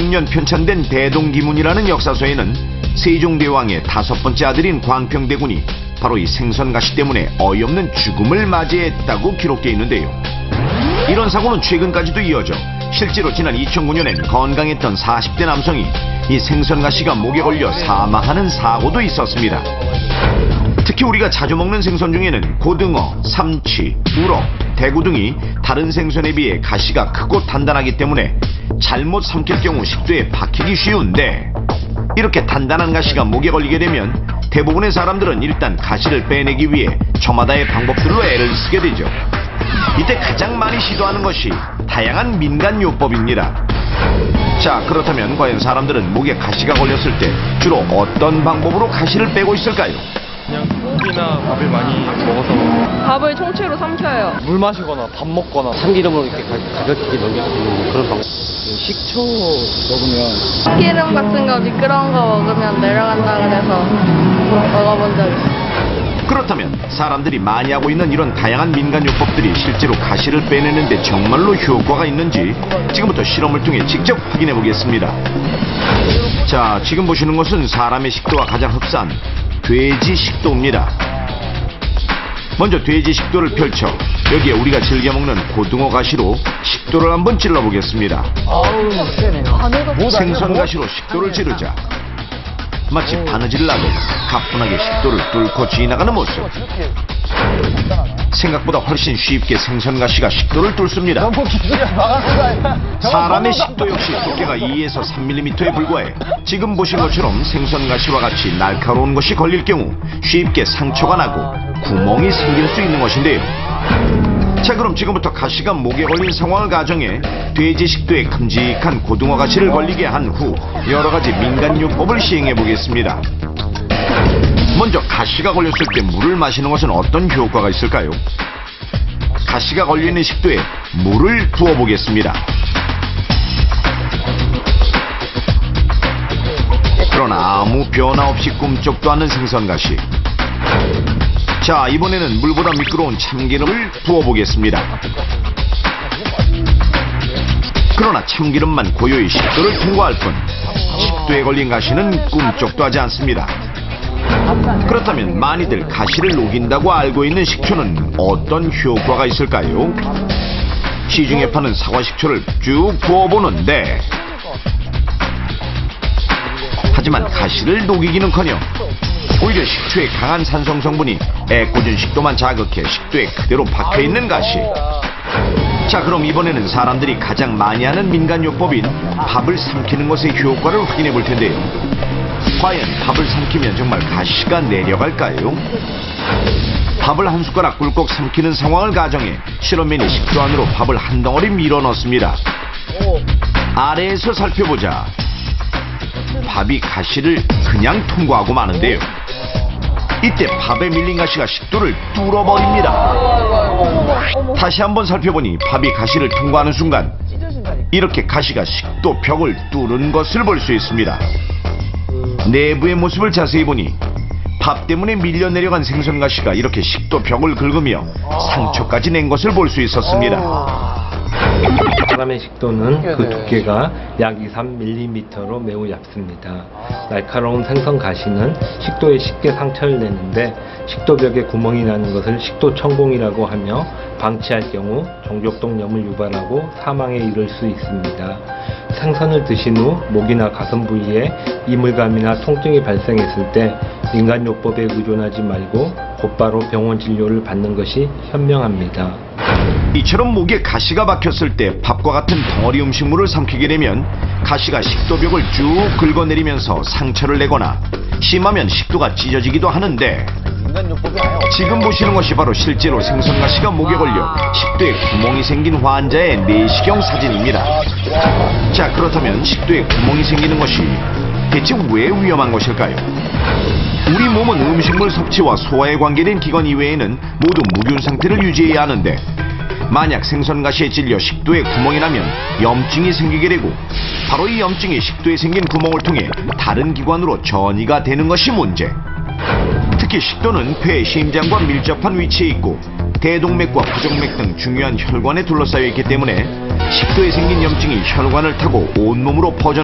수천 년 편찬된 대동기문이라는 역사서에는 세종대왕의 5번째 아들인 광평대군이 바로 이 생선가시 때문에 어이없는 죽음을 맞이했다고 기록되어 있는데요. 이런 사고는 최근까지도 이어져 실제로 지난 2009년엔 건강했던 40대 남성이 이 생선가시가 목에 걸려 사망하는 사고도 있었습니다. 특히 우리가 자주 먹는 생선 중에는 고등어, 삼치, 우럭, 대구 등이 다른 생선에 비해 가시가 크고 단단하기 때문에 잘못 삼킬 경우 식도에 박히기 쉬운데, 이렇게 단단한 가시가 목에 걸리게 되면 대부분의 사람들은 일단 가시를 빼내기 위해 저마다의 방법들로 애를 쓰게 되죠. 이때 가장 많이 시도하는 것이 다양한 민간요법입니다. 자, 그렇다면 과연 사람들은 목에 가시가 걸렸을 때 주로 어떤 방법으로 가시를 빼고 있을까요? 그냥 고기나 밥을 많이 먹어서 밥을 통째로 삼켜요. 물 마시거나 밥 먹거나 참기름으로 이렇게 가볍게 넘겨주는 그런 방법. 식초 먹으면 기름 같은 거 미끄러운 거 먹으면 내려간다 그래서 먹어본 적 있어요. 그렇다면 사람들이 많이 하고 있는 이런 다양한 민간요법들이 실제로 가시를 빼내는데 정말로 효과가 있는지 지금부터 실험을 통해 직접 확인해 보겠습니다. 자, 지금 보시는 것은 사람의 식도와 가장 흡사한 돼지 식도입니다. 먼저 돼지 식도를 펼쳐 여기에 우리가 즐겨 먹는 고등어 가시로 식도를 한번 찔러 보겠습니다. 생선 가시로 식도를 찌르자 마치 바느질 나듯 가뿐하게 식도를 뚫고 지나가는 모습. 생각보다 훨씬 쉽게 생선 가시가 식도를 뚫습니다. 사람의 식도 역시 두께가 2에서 3mm에 불과해 지금 보신 것처럼 생선 가시와 같이 날카로운 것이 걸릴 경우 쉽게 상처가 나고 구멍이 생길 수 있는 것인데요. 자, 그럼 지금부터 가시가 목에 걸린 상황을 가정해 돼지 식도에 큼직한 고등어 가시를 걸리게 한 후 여러 가지 민간요법을 시행해 보겠습니다. 먼저 가시가 걸렸을 때 물을 마시는 것은 어떤 효과가 있을까요? 가시가 걸려있는 식도에 물을 부어 보겠습니다. 그러나 아무 변화 없이 꿈쩍도 않는 생선가시. 자, 이번에는 물보다 미끄러운 참기름을 부어보겠습니다. 그러나 참기름만 고요히 식도를 통과할 뿐 식도에 걸린 가시는 꿈쩍도 하지 않습니다. 그렇다면 많이들 가시를 녹인다고 알고 있는 식초는 어떤 효과가 있을까요? 시중에 파는 사과 식초를 쭉 부어보는데, 하지만 가시를 녹이기는커녕 오히려 식초의 강한 산성 성분이 애꿎은 식도만 자극해 식도에 그대로 박혀있는 가시. 자, 그럼 이번에는 사람들이 가장 많이 하는 민간요법인 밥을 삼키는 것의 효과를 확인해 볼 텐데요. 과연 밥을 삼키면 정말 가시가 내려갈까요? 밥을 한 숟가락 꿀꺽 삼키는 상황을 가정해 실험맨이 식도 안으로 밥을 한 덩어리 밀어 넣습니다. 아래에서 살펴보자 밥이 가시를 그냥 통과하고 마는데요. 이때 밥에 밀린 가시가 식도를 뚫어버립니다. 다시 한번 살펴보니 밥이 가시를 통과하는 순간 이렇게 가시가 식도 벽을 뚫은 것을 볼 수 있습니다. 내부의 모습을 자세히 보니 밥 때문에 밀려 내려간 생선 가시가 이렇게 식도 벽을 긁으며 상처까지 낸 것을 볼 수 있었습니다. 사람의 식도는 그 두께가 약 2, 3mm로 매우 얇습니다. 날카로운 생선 가시는 식도에 쉽게 상처를 내는데 식도벽에 구멍이 나는 것을 식도천공이라고 하며 방치할 경우 종족동염을 유발하고 사망에 이를 수 있습니다. 생선을 드신 후 목이나 가슴 부위에 이물감이나 통증이 발생했을 때 민간요법에 의존하지 말고 곧바로 병원 진료를 받는 것이 현명합니다. 이처럼 목에 가시가 박혔을 때 밥과 같은 덩어리 음식물을 삼키게 되면 가시가 식도벽을 쭉 긁어내리면서 상처를 내거나 심하면 식도가 찢어지기도 하는데, 지금 보시는 것이 바로 실제로 생선가시가 목에 걸려 식도에 구멍이 생긴 환자의 내시경 사진입니다. 자, 그렇다면 식도에 구멍이 생기는 것이 대체 왜 위험한 것일까요? 우리 몸은 음식물 섭취와 소화에 관계된 기관 이외에는 모두 무균 상태를 유지해야 하는데, 만약 생선가시에 찔려 식도에 구멍이 나면 염증이 생기게 되고 바로 이 염증이 식도에 생긴 구멍을 통해 다른 기관으로 전이가 되는 것이 문제. 특히 식도는 폐, 심장과 밀접한 위치에 있고 대동맥과 부정맥 등 중요한 혈관에 둘러싸여 있기 때문에 식도에 생긴 염증이 혈관을 타고 온몸으로 퍼져